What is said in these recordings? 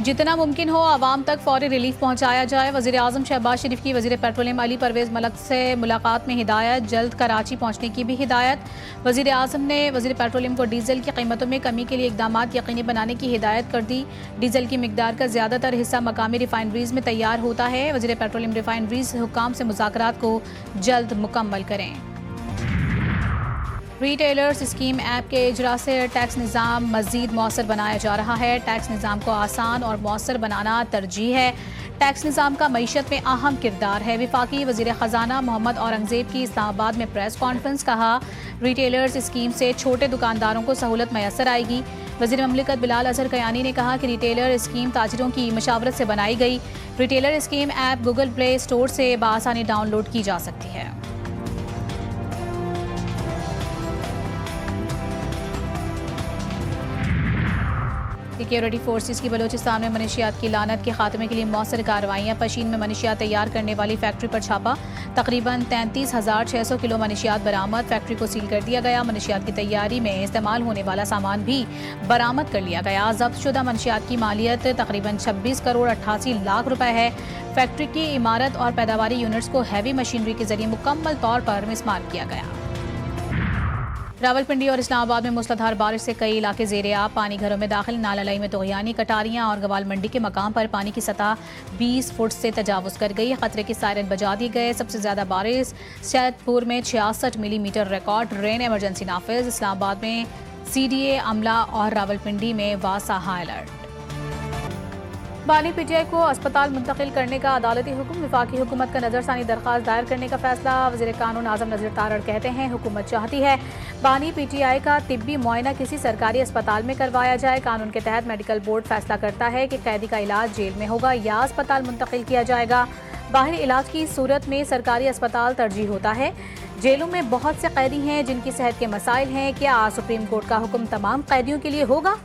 जितना मुमकिन हो आवाम तक फौरी रिलीफ पहुंचाया जाए। वज़ीर आज़म शहबाज शरीफ की वज़ीर पेट्रोलियम अली परवेज़ मलिक से मुलाकात में हिदायत, जल्द कराची पहुंचने की भी हिदायत। वज़ीर आज़म ने वज़ीर पेट्रोलियम को डीज़ल की कीमतों में कमी के लिए इक़दामात यकीनी बनाने की हिदायत कर दी। डीज़ल की मिक़दार का ज़्यादातर हिस्सा मकामी रिफाइनरीज़ में तैयार होता है। वज़ीर पेट्रोलियम रिफाइनरीज़ हुक्काम से मुज़ाकरात को जल्द मुकम्मल करें। रिटेलर्स स्कीम ऐप के इजरा से टैक्स निज़ाम मज़ीद मौसर बनाया जा रहा है। टैक्स निज़ाम को आसान और मौसर बनाना तरजीह है। टैक्स निज़ाम का मईशत में अहम किरदार है। वफाकी वज़ीर ख़जाना मोहम्मद औरंगज़ेब की इस्लामाबाद में प्रेस कॉन्फ्रेंस। कहा, रिटेलर्स स्कीम से छोटे दुकानदारों को सहूलत मैसर आएगी। वज़ीर ममलिकत बिलाल अज़हर कयानी ने कहा कि रिटेलर स्कीम ताजिरों की मशावरत से बनाई गई। Retailer scheme app Google play store से बआसानी डाउनलोड की जा सकती है। सिक्योरिटी फोर्सेस की बलूचिस्तान में मनशियात की लानत के खात्मे के लिए मौसर कार्रवाइयाँ। पशीन में मनशियात तैयार करने वाली फैक्ट्री पर छापा। तकरीबन 33,600 किलो मनशियात बरामद। फैक्ट्री को सील कर दिया गया। मनशियात की तैयारी में इस्तेमाल होने वाला सामान भी बरामद कर लिया गया। जब्त शुदा मनशियात की मालियत तकरीबन 26 करोड़ 88 लाख रुपए है। फैक्ट्री की इमारत और पैदावारी यूनिट्स को हैवी मशीनरी के जरिए मुकम्मल तौर पर मिस्मार किया गया। रावलपिंडी और इस्लामाबाद में मूसलाधार बारिश से कई इलाके ज़ेरे आब। पानी घरों में दाखिल। नालालाई में तोगयानी, कटारियाँ और गवाल मंडी के मकाम पर पानी की सतह 20 फुट से तजावुज़ कर गई। खतरे के सायरन बजा दिए गए। सबसे ज़्यादा बारिश सैदपुर में 66 मिलीमीटर रिकॉर्ड। रेन इमरजेंसी नाफिज। इस्लामाबाद में CDA अमला और रावलपिंडी में वासा हाई अलर्ट। बानी PTI को अस्पताल मुंतकिल करने का अदालती हुक्म। वफाकी हुकूमत का नज़रसानी दरख्वास्त दायर करने का फैसला। वज़ीर कानून आज़म नज़ीर तारड़ कहते हैं, हुकूमत चाहती है बानी PTI का तिब्बी मुआयना किसी सरकारी अस्पताल में करवाया जाए। कानून के तहत मेडिकल बोर्ड फैसला करता है कि कैदी का इलाज जेल में होगा या अस्पताल मुंतकिल किया जाएगा। बाहरी इलाज की सूरत में सरकारी अस्पताल तरजीह होता है। जेलों में बहुत से कैदी हैं जिनकी सेहत के मसाइल हैं। क्या सुप्रीम कोर्ट का हुक्म तमाम कैदियों के लिए होगा?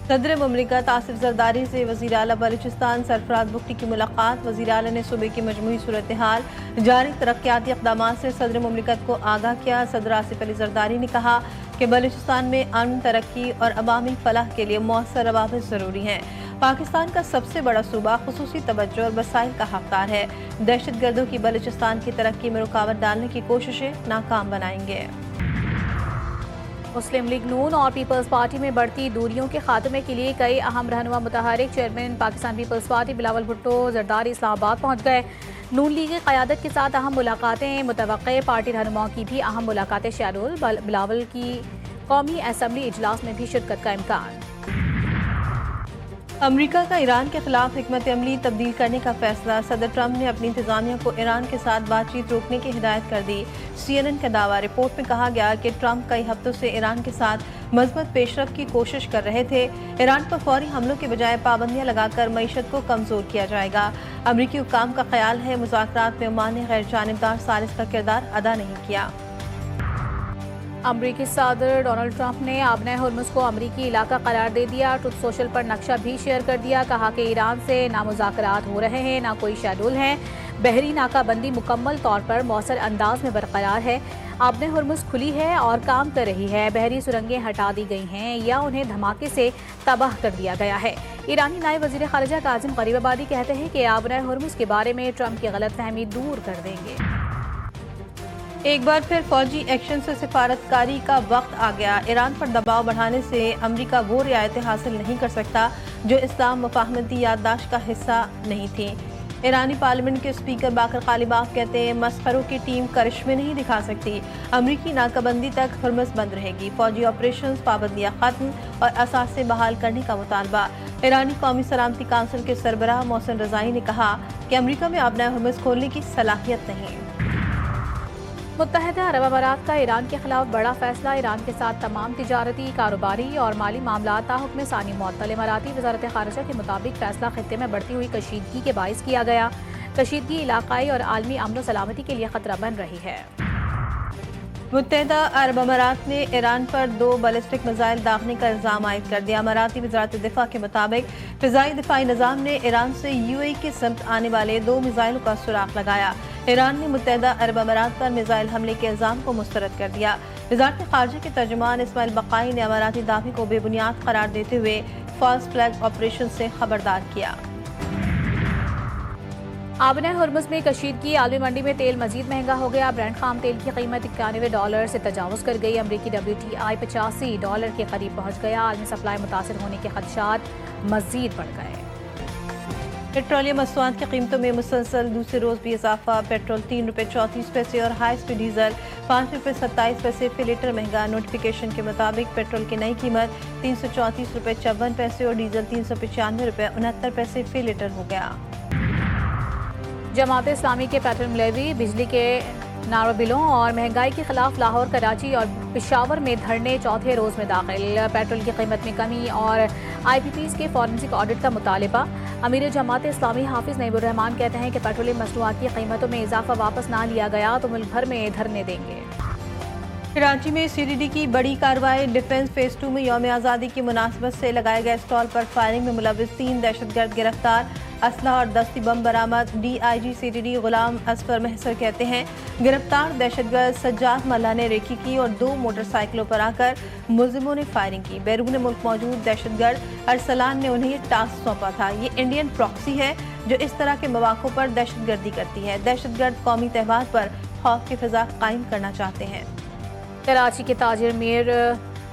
सदर मुमलिकत आसिफ जरदारी से वज़ीर आला बलूचिस्तान सरफराज बुगटी की मुलाकात। वज़ीर आला ने सूबे की मजमूई सूरत हाल, जारी तरक्याती इक़दामात से सदर मुमलिकत को आगाह किया। सदर आसिफ अली जरदारी ने कहा कि बलूचिस्तान में अमन, तरक्की और अवामी फलाह के लिए मौसर रवाबित ज़रूरी हैं। पाकिस्तान का सबसे बड़ा सूबा खुसूसी तवज्जो और वसाइल का हक़दार है। दहशत गर्दों की बलूचिस्तान की तरक्की में रुकावट डालने की कोशिशें नाकाम बनाएंगे। मुस्लिम लीग नून और पीपल्स पार्टी में बढ़ती दूरियों के खात्मे के लिए कई अहम रहनुमा मुतहरिक। चेयरमैन पाकिस्तान पीपल्स पार्टी बिलावल भुट्टो जरदारी इस्लामाबाद पहुंच गए। नून लीग की क़यादत के साथ अहम मुलाकातें मुतवक्के। पार्टी रहनुमाओं की भी अहम मुलाकातें शेड्यूल। बिलावल की कौमी असम्बली इजलास में भी शिरकत का इम्कान। अमरीका का ईरान के खिलाफ हिकमत अमली तब्दील करने का फैसला। सदर ट्रंप ने अपनी इंतजामिया को ईरान के साथ बातचीत रोकने की हिदायत कर दी। CNN का दावा। रिपोर्ट में कहा गया कि ट्रंप कई हफ्तों से ईरान के साथ मजबूत पेशरफ की कोशिश कर रहे थे। ईरान पर फौरी हमलों के बजाय पाबंदियां लगाकर मईशत को कमजोर किया जाएगा। अमरीकी हुक्काम का ख्याल है मुज़ाकरात में ओमान ने गैर जानिबदार सालिस का किरदार अदा नहीं किया। अमरीकी सदर डोनाल्ड ट्रंप ने आबना हुर्मुज़ को अमरीकी इलाका करार दे दिया। ट्रुथ सोशल पर नक्शा भी शेयर कर दिया। कहा कि ईरान से ना मुज़ाकरात हो रहे हैं, ना कोई शेड्यूल है। बहरी नाकाबंदी मुकम्मल तौर पर मौसर अंदाज में बरकरार है। आबना हुर्मुज़ खुली है और काम कर रही है। बहरी सुरंगें हटा दी गई हैं या उन्हें धमाके से तबाह कर दिया गया है। ईरानी नायब वज़ीर ख़ारिजा काज़िम ग़रीबाबादी कहते हैं कि आबना हुर्मुज़ के बारे में ट्रंप की गलतफहमी दूर कर देंगे। एक बार फिर फौजी एक्शन से सिफारतकारी का वक्त आ गया। ईरान पर दबाव बढ़ाने से अमरीका वो रियायतें हासिल नहीं कर सकता जो इस्लाम मुफाहमती याददाश्त का हिस्सा नहीं थी। ईरानी पार्लियामेंट के स्पीकर बाकर कालिबाफ कहते हैं, मस्खरों की टीम करिश्मे नहीं दिखा सकती। अमरीकी नाकाबंदी तक हुर्मुज़ बंद रहेगी। फौजी ऑपरेशन पाबंदियाँ खत्म और असासे बहाल करने का मुतालबा। ईरानी कौमी सलामती काउंसिल के सरबराह मोहसिन रज़ाई ने कहा कि अमरीका में आबना हुर्मुज़ खोलने की सलाहियत नहीं। मुत्तहिदा अरब अमारात का ईरान के खिलाफ बड़ा फैसला। ईरान के साथ तमाम तिजारती, कारोबारी और माली मामला ताहुक्म सानी मुअत्तल। इमाराती वज़ारत ख़ारिजा के मुताबिक फैसला खित्ते में बढ़ती हुई कशीदगी के बाइस किया गया। कशीदगी इलाकाई और आलमी अमन व सलामती के लिए खतरा बन रही है। मुत्तहिदा अरब अमारात ने ईरान पर 2 बैलिस्टिक मिसाइल दागने का इल्ज़ाम आयद कर दिया। अमाराती वज़ारत दिफा के मुताबिक फ़िज़ाई दिफाई निज़ाम ने ईरान से UAE की समत आने वाले 2 मिसाइलों का सुराग लगाया। ईरान ने मुत्तहिदा अरब अमारात पर मिसाइल हमले के इल्ज़ाम को मुस्तरद कर दिया। वज़ारत ख़ारिजा के तर्जुमान इस्माइल बक़ाई ने अमाराती दावे को बेबुनियाद करार देते हुए फॉल्स फ्लैग ऑपरेशन से खबरदार किया। आबन हुर्मुज में कशीदगी, आलमी मंडी में तेल मजीद महंगा हो गया। ब्रांड खाम तेल की कीमत $91 से तजावुज कर गई। अमरीकी WTI $85 के करीब पहुंच गया। आलमी सप्लाई मुतासर होने के खदशात मजीद बढ़ गए। पेट्रोलियम मसनूआत की कीमतों में मुसलसल दूसरे रोज भी इजाफा। पेट्रोल ₹3.34 और हाई स्पीड डीजल ₹5.27 फी लीटर महंगा। नोटिफिकेशन के मुताबिक पेट्रोल की नई कीमत ₹334.54 और डीजल ₹395.69 फी लीटर हो गया। जमात इस्लामी के पेट्रोल लेवी, बिजली के नारो बिलों और महंगाई के खिलाफ लाहौर, कराची और पेशावर में धरने चौथे रोज में दाखिल। पेट्रोल की कीमत में कमी और IPPs के फॉरेंसिक ऑडिट का मुतालबा। अमीर जमात इस्लामी हाफिज नईमुर रहमान कहते हैं कि पेट्रोलियम मसनूआत की कीमतों में इजाफा वापस ना लिया गया तो मुल्क भर में धरने देंगे। कराची में CDD की बड़ी कार्रवाई। डिफेंस फेज 2 में यौम आज़ादी की मुनासबत से लगाए गए स्टॉल पर फायरिंग में मुलविस 3 दहशतगर्द गिरफ्तार। असलहा और दस्ती बम बरामद। DIG CDD गुलाम असफर महसर कहते हैं गिरफ्तार दहशतगर्द सज्जाद मल्ला ने रेकी की और 2 मोटरसाइकिलों पर आकर मुलजिमों ने फायरिंग की। बैरून मुल्क मौजूद दहशतगर्द अरसलान ने उन्हें ये टास्क सौंपा था। ये इंडियन प्रॉक्सी है जो इस तरह के मौक़ों पर दहशतगर्दी करती है। दहशतगर्द कौमी त्यौहार पर खौफ की फिजा कायम करना चाहते हैं। कराची के ताजिर मीर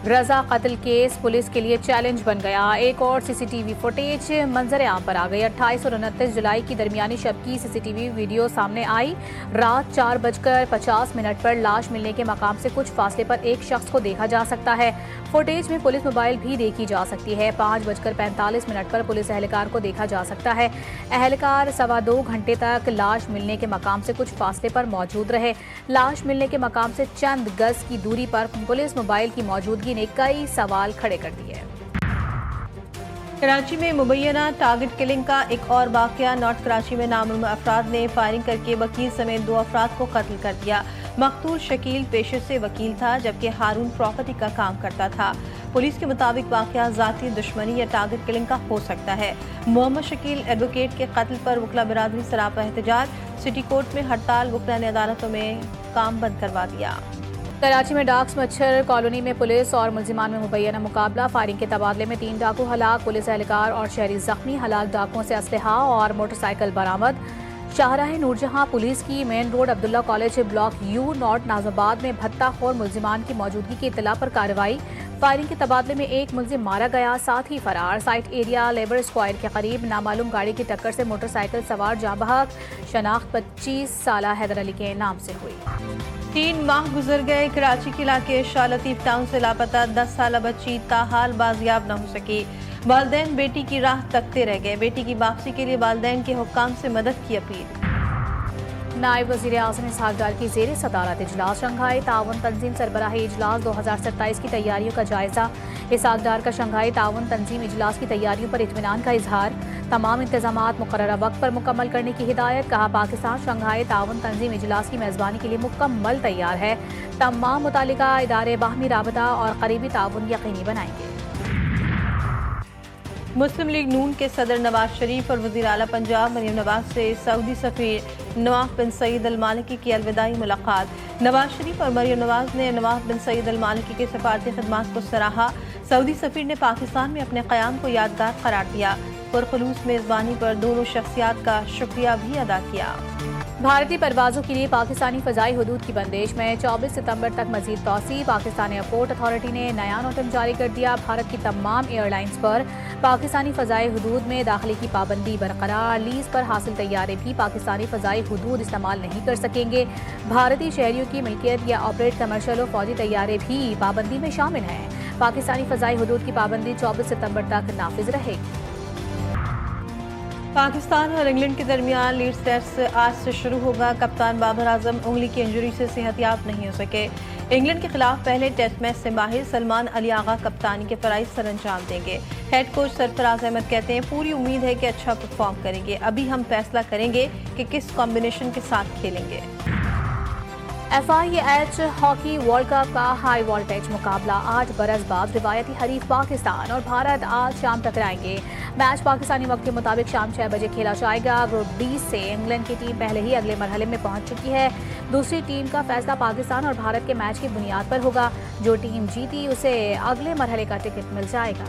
रजा कत्ल केस पुलिस के लिए चैलेंज बन गया। एक और CCTV फुटेज मंजर आम पर आ गई। 28 और 29 जुलाई की दरमियानी शब की CCTV वीडियो सामने आई। रात 4:50 पर लाश मिलने के मकाम से कुछ फासले पर एक शख्स को देखा जा सकता है। फुटेज में पुलिस मोबाइल भी देखी जा सकती है। 5:45 पर पुलिस एहलकार को देखा जा सकता है। एहलकार 2.25 घंटे तक लाश मिलने के मकाम से कुछ फासले पर मौजूद रहे। लाश मिलने के मकाम से चंद गज की दूरी पर पुलिस मोबाइल की मौजूदगी ने कई सवाल खड़े कर दिए। कराची में मुबैना टारगेट किलिंग का एक और वाकया। नॉर्थ कराची में नामालूम अफराद ने फायरिंग करके वकील समेत 2 अफराद को कत्ल कर दिया। मकतूल शकील पेशे से वकील था जबकि हारून प्रॉपर्टी का काम करता था। पुलिस के मुताबिक वाकया ज़ाती दुश्मनी या टारगेट किलिंग का हो सकता है। मोहम्मद शकील एडवोकेट के कत्ल पर वकला बिरादरी सरापा एहतजाज। सिटी कोर्ट में हड़ताल। वकला ने अदालतों में काम बंद करवा दिया। कराची में डाक्स मच्छर कॉलोनी में पुलिस और मुल्जिमान में मुबैना मुकाबला। फायरिंग के तबादले में 3 डाकू हलाक। पुलिस एहलकार और शहरी जख्मी। हलाक डाकुओं से असलहा और मोटरसाइकिल बरामद। शाहराह नूरजहां पुलिस की main road Abdullah college block U north Nazimabad में भत्ताखोर मुल्जिमान की मौजूदगी की इत्तला पर कार्रवाई। फायरिंग के तबादले में एक मुल्जिम मारा गया, साथ ही फरार। साइट एरिया लेबर स्क्वायर के करीब नामालूम गाड़ी की टक्कर से मोटरसाइकिल सवार जाँ बहक। शनाख्त 25 साला हैदर अली के नाम से हुई। 3 माह गुजर गए। कराची के इलाके शाह लतीफ टाउन से लापता 10 साला बच्ची ताहाल बाजियाब न हो सकी। वालिदैन बेटी की राह तकते रह गए। बेटी की वापसी के लिए वालिदैन के हुक्काम से मदद की अपील। नायब वज़ीर आज़म इसहाक डार की ज़ेर सदारत इजलास। शंघाई ताउन तंजीम सरबराही इजलास 2027 की तैयारियों का जायजा। इसहाक डार का शंघाई ताउन तंजीम इजलास की तैयारियों पर इत्मीनान का इजहार। तमाम इंतजामात मुकर्ररा वक्त पर मुकम्मल करने की हिदायत। कहा पाकिस्तान शंघाई ताउन तंजीम इजलास की मेज़बानी के लिए मुकम्मल तैयार है। तमाम मुतालिका इदारे बाहमी राबता और करीबी ताउन यकीनी बनाएंगे। मुस्लिम लीग नून के सदर नवाज शरीफ और वज़ीर आला पंजाब मरियम नवाज से सऊदी सफ़ीर नवाफ बिन सईद अल मालिकी की अलविदाई मुलाकात। नवाज शरीफ और मरियम नवाज ने नवाफ बिन सईद अल मालिकी के सफारती खदमात को सराहा। सऊदी सफ़ीर ने पाकिस्तान में अपने क़याम को यादगार करार दिया। पुरखुलूस मेज़बानी पर दोनों शख्सियात का शुक्रिया भी अदा किया। भारतीय परवाज़ों के लिए पाकिस्तानी फ़ज़ाई हुदूद की बंदिश में 24 सितंबर तक मज़ीद तौसी। पाकिस्तान एयरपोर्ट अथॉरिटी ने नया नोटिस जारी कर दिया। भारत की तमाम एयरलाइंस पर पाकिस्तानी फ़ज़ाई हुदूद में दाखिले की पाबंदी बरकरार। लीज़ पर हासिल तैयारे भी पाकिस्तानी फ़ज़ाई हुदूद इस्तेमाल नहीं कर सकेंगे। भारतीय शहरियों की मिल्कियत या ऑपरेट कमर्शियल और फौजी तैयारे भी पाबंदी में शामिल हैं। पाकिस्तानी फ़ज़ाई हुदूद की पाबंदी 24 सितंबर तक नाफिज रहेगी। पाकिस्तान और इंग्लैंड के दरमियान लीड्स टेस्ट आज से शुरू होगा। कप्तान बाबर आजम उंगली की इंजरी से सेहतयाब नहीं हो सके। इंग्लैंड के खिलाफ पहले टेस्ट मैच से माहिर सलमान अली आगा कप्तानी के फराइज सर अंजाम देंगे। हेड कोच सरफराज अहमद कहते हैं पूरी उम्मीद है कि अच्छा परफॉर्म करेंगे। अभी हम फैसला करेंगे कि किस कॉम्बिनेशन के साथ खेलेंगे। FIH हॉकी वर्ल्ड कप का हाई वोल्टेज मुकाबला आज बरस बाद रिवायती हरीफ पाकिस्तान और भारत आज शाम टकराएंगे। मैच पाकिस्तानी वक्त के मुताबिक शाम 6 बजे खेला जाएगा। ग्रुप D से इंग्लैंड की टीम पहले ही अगले मरहले में पहुंच चुकी है। दूसरी टीम का फैसला पाकिस्तान और भारत के मैच की बुनियाद पर होगा। जो टीम जीती उसे अगले मरहले का टिकट मिल जाएगा।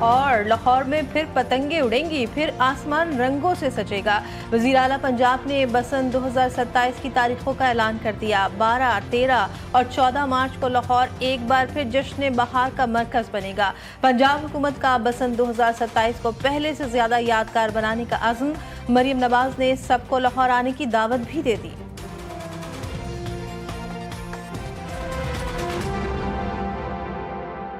اور لاہور میں پھر پتنگیں اڑیں گی، پھر آسمان رنگوں سے سجے گا۔ وزیر اعلیٰ پنجاب نے بسنت 2027 کی تاریخوں کا اعلان کر دیا۔ 12، 13 اور 14 مارچ کو لاہور ایک بار پھر جشن بہار کا مرکز بنے گا۔ پنجاب حکومت کا بسنت 2027 کو پہلے سے زیادہ یادگار بنانے کا عزم۔ مریم نواز نے سب کو لاہور آنے کی دعوت بھی دے دی۔